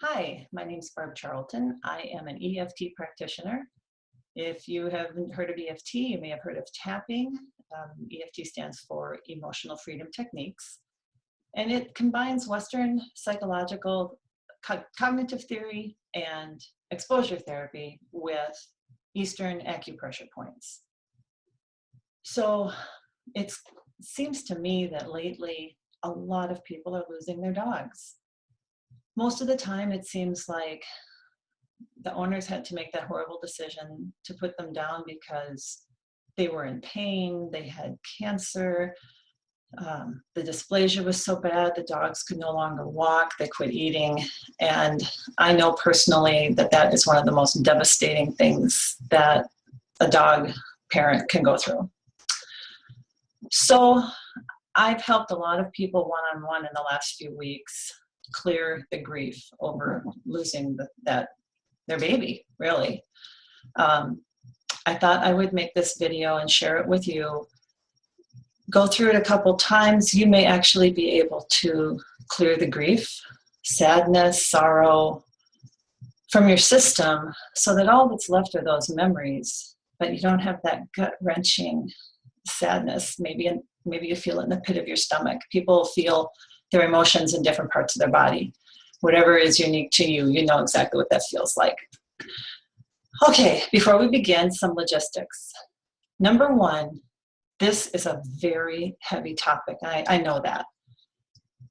Hi, my name is Barb Charlton. I am an EFT practitioner. If you haven't heard of EFT, you may have heard of tapping. EFT stands for Emotional Freedom Techniques, and it combines Western psychological cognitive theory and exposure therapy with Eastern acupressure points. So it seems to me that lately a lot of people are losing their dogs. Most of the time, it seems like the owners had to make that horrible decision to put them down because they were in pain, they had cancer, the dysplasia was so bad, the dogs could no longer walk, they quit eating. And I know personally that that is one of the most devastating things that a dog parent can go through. So I've helped a lot of people one-on-one in the last few weeks clear the grief over losing their baby, really. I thought I would make this video and share it with you. Go through it a couple times. You may actually be able to clear the grief, sadness, sorrow from your system so that all that's left are those memories, but you don't have that gut-wrenching sadness. Maybe you feel it in the pit of your stomach. People feel their emotions in different parts of their body. Whatever is unique to you, you know exactly what that feels like. Okay, before we begin, some logistics. Number one, this is a very heavy topic. I know that.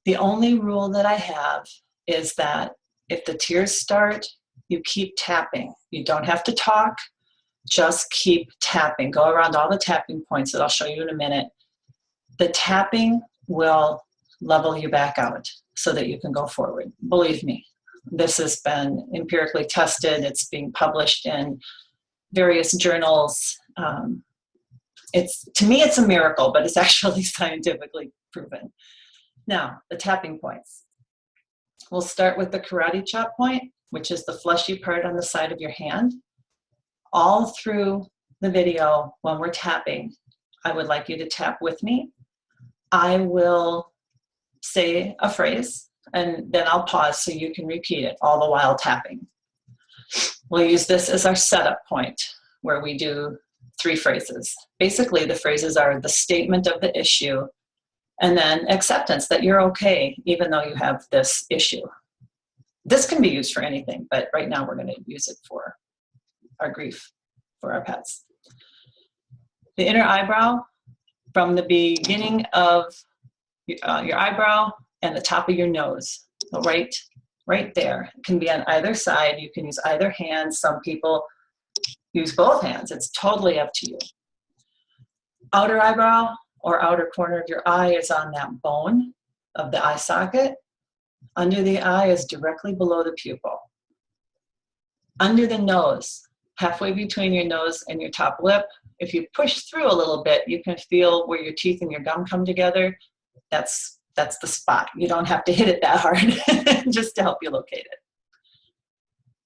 The only rule that I have is that if the tears start, you keep tapping. You don't have to talk, just keep tapping. Go around all the tapping points that I'll show you in a minute. The tapping will level you back out so that you can go forward. Believe me, this has been empirically tested. It's being published in various journals. To me, it's a miracle, but it's actually scientifically proven. Now, the tapping points. We'll start with the karate chop point, which is the fleshy part on the side of your hand. All through the video, when we're tapping, I would like you to tap with me. I will say a phrase, and then I'll pause so you can repeat it, all the while tapping. We'll use this as our setup point, where we do 3 phrases. Basically, the phrases are the statement of the issue, and then acceptance that you're okay, even though you have this issue. This can be used for anything, but right now we're going to use it for our grief, for our pets. The inner eyebrow, from the beginning of your eyebrow and the top of your nose, so right there. It can be on either side. You can use either hand. Some people use both hands. It's totally up to you. Outer eyebrow or outer corner of your eye is on that bone of the eye socket. Under the eye is directly below the pupil. Under the nose, halfway between your nose and your top lip, if you push through a little bit, you can feel where your teeth and your gum come together. That's the spot. You don't have to hit it that hard, just to help you locate it.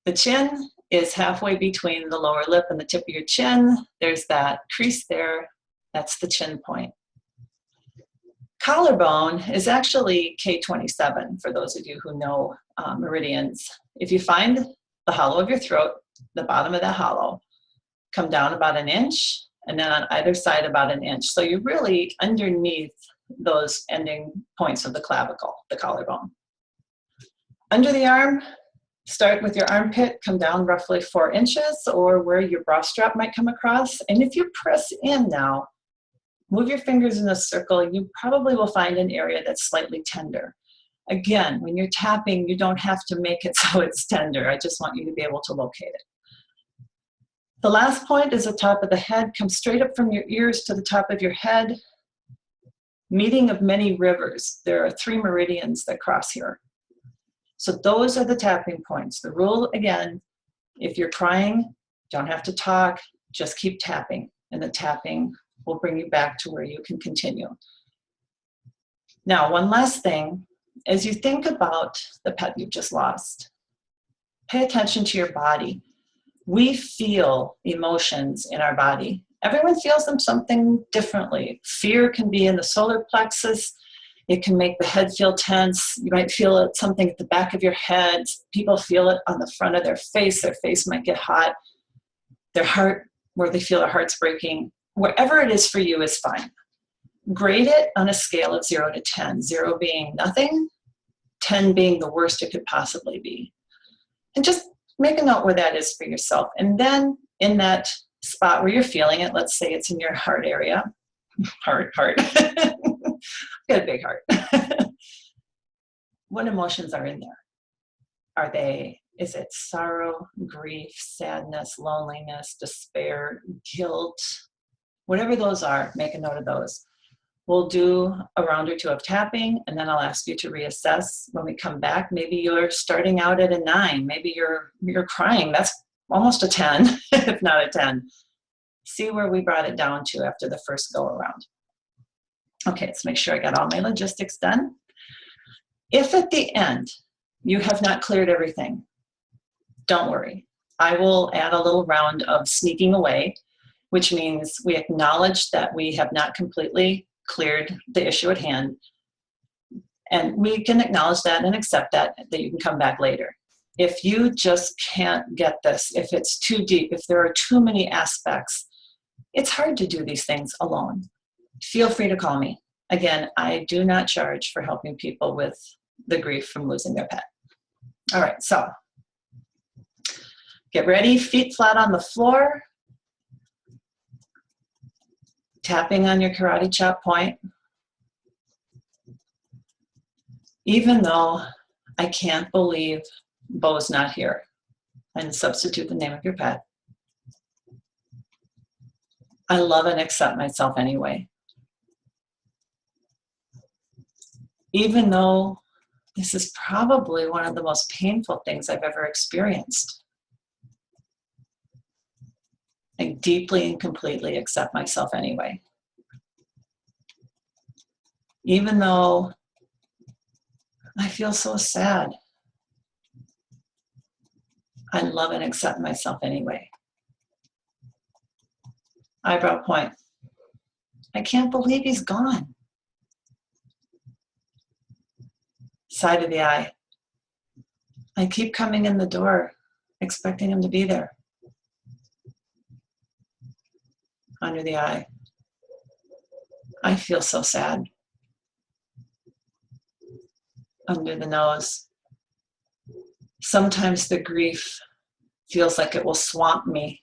The chin is halfway between the lower lip and the tip of your chin. There's that crease there. That's the chin point. Collarbone is actually K27, for those of you who know meridians. If you find the hollow of your throat, the bottom of that hollow, come down about 1 inch, and then on either side about 1 inch. So you're really underneath those ending points of the clavicle, the collarbone. Under the arm, start with your armpit, come down roughly 4 inches, or where your bra strap might come across. And if you press in now, move your fingers in a circle, you probably will find an area that's slightly tender. Again, when you're tapping, you don't have to make it so it's tender. I just want you to be able to locate it. The last point is the top of the head. Come straight up from your ears to the top of your head. Meeting of many rivers. There are 3 meridians that cross here. So those are the tapping points. The rule, again, if you're crying, don't have to talk, just keep tapping. And the tapping will bring you back to where you can continue. Now, one last thing, as you think about the pet you've just lost, pay attention to your body. We feel emotions in our body. Everyone feels them something differently. Fear can be in the solar plexus. It can make the head feel tense. You might feel something at the back of your head. People feel it on the front of their face. Their face might get hot. Their heart, where they feel their heart's breaking. Whatever it is for you is fine. Grade it on a scale of 0 to 10, 0 being nothing, 10 being the worst it could possibly be. And just make a note where that is for yourself. And then in that spot where you're feeling it, let's say it's in your heart area, heart. Got a big heart. What emotions are in there? Is it sorrow, grief, sadness, loneliness, despair, guilt? Whatever those are, make a note of those. We'll do a round or two of tapping, and then I'll ask you to reassess when we come back. Maybe you're starting out at a 9. Maybe you're crying. That's almost a 10, if not a 10. See where we brought it down to after the first go around. Okay, let's make sure I got all my logistics done. If at the end you have not cleared everything, don't worry. I will add a little round of sneaking away, which means we acknowledge that we have not completely cleared the issue at hand. And we can acknowledge that and accept that you can come back later. If you just can't get this, if it's too deep, if there are too many aspects, it's hard to do these things alone. Feel free to call me. Again, I do not charge for helping people with the grief from losing their pet. All right, so get ready, feet flat on the floor. Tapping on your karate chop point. Even though I can't believe Bo's not here, and substitute the name of your pet, I love and accept myself anyway. Even though this is probably one of the most painful things I've ever experienced, I deeply and completely accept myself anyway. Even though I feel so sad, I love and accept myself anyway. Eyebrow point. I can't believe he's gone. Side of the eye. I keep coming in the door, expecting him to be there. Under the eye. I feel so sad. Under the nose. Sometimes the grief feels like it will swamp me.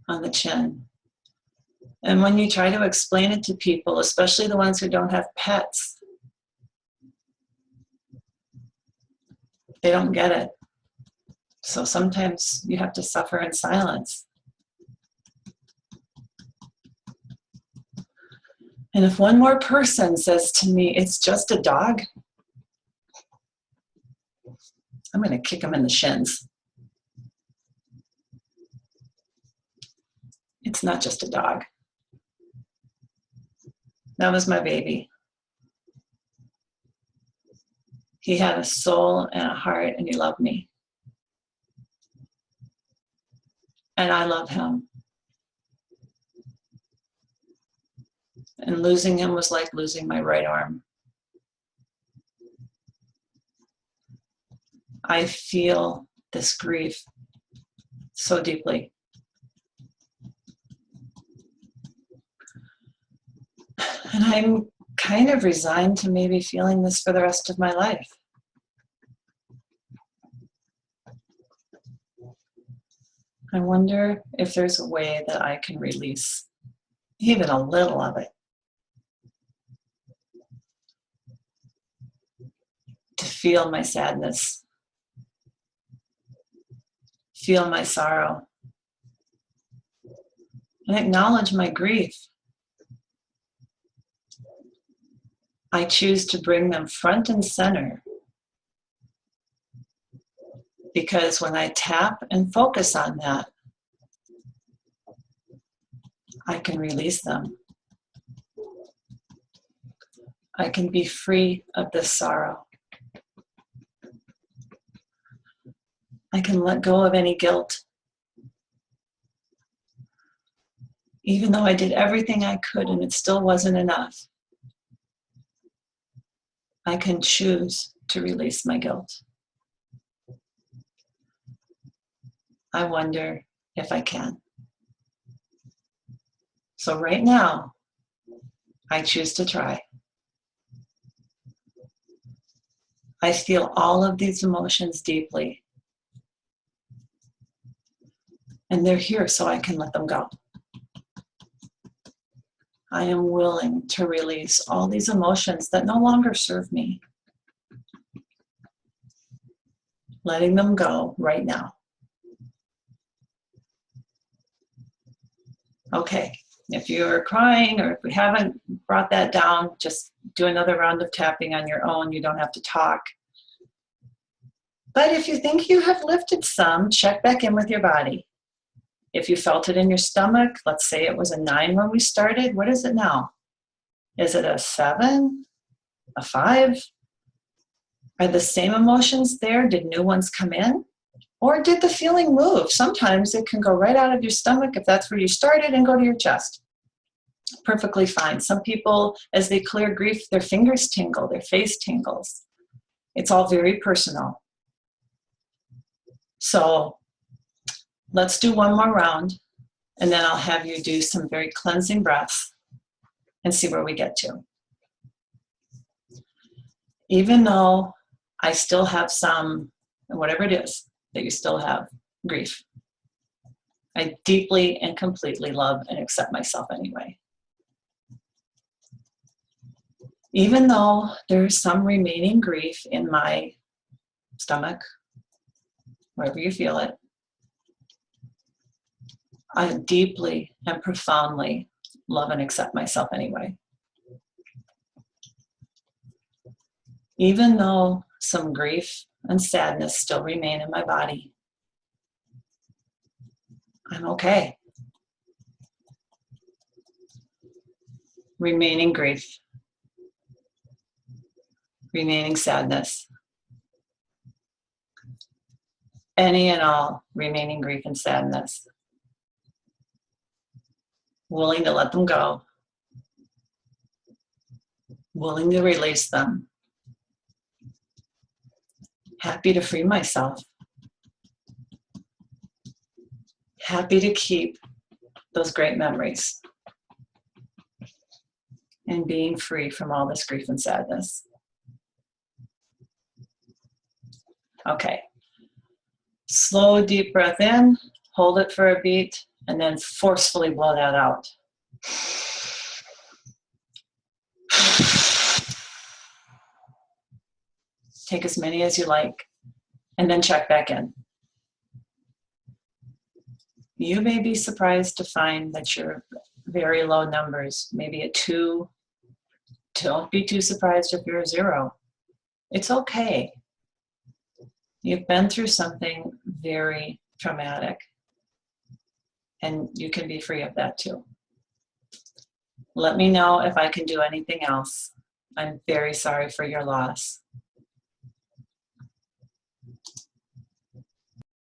On the chin. And when you try to explain it to people, especially the ones who don't have pets, they don't get it. So sometimes you have to suffer in silence. And if one more person says to me, it's just a dog, I'm going to kick them in the shins. It's not just a dog. That was my baby. He had a soul and a heart, and he loved me. And I love him. And losing him was like losing my right arm. I feel this grief so deeply. And I'm kind of resigned to maybe feeling this for the rest of my life. I wonder if there's a way that I can release even a little of it. To feel my sadness. Feel my sorrow. And acknowledge my grief. I choose to bring them front and center, because when I tap and focus on that, I can release them. I can be free of this sorrow. I can let go of any guilt. Even though I did everything I could and it still wasn't enough. I can choose to release my guilt. I wonder if I can. So right now, I choose to try. I feel all of these emotions deeply. And they're here so I can let them go. I am willing to release all these emotions that no longer serve me. Letting them go right now. Okay, if you're crying or if we haven't brought that down, just do another round of tapping on your own. You don't have to talk. But if you think you have lifted some, check back in with your body. If you felt it in your stomach, let's say it was a 9 when we started, what is it now? Is it a 7? A 5? Are the same emotions there? Did new ones come in? Or did the feeling move? Sometimes it can go right out of your stomach if that's where you started and go to your chest. Perfectly fine. Some people, as they clear grief, their fingers tingle, their face tingles. It's all very personal. So let's do one more round, and then I'll have you do some very cleansing breaths and see where we get to. Even though I still have some, whatever it is that you still have, grief, I deeply and completely love and accept myself anyway. Even though there's some remaining grief in my stomach, wherever you feel it, I deeply and profoundly love and accept myself anyway. Even though some grief and sadness still remain in my body, I'm okay. Remaining grief, remaining sadness, any and all remaining grief and sadness. Willing to let them go, willing to release them, happy to free myself, happy to keep those great memories, and being free from all this grief and sadness. Okay, slow, deep breath in, hold it for a beat, and then forcefully blow that out. Take as many as you like, and then check back in. You may be surprised to find that you're very low numbers, maybe a 2. Don't be too surprised if you're a 0. It's okay. You've been through something very traumatic, and you can be free of that too. Let me know if I can do anything else. I'm very sorry for your loss.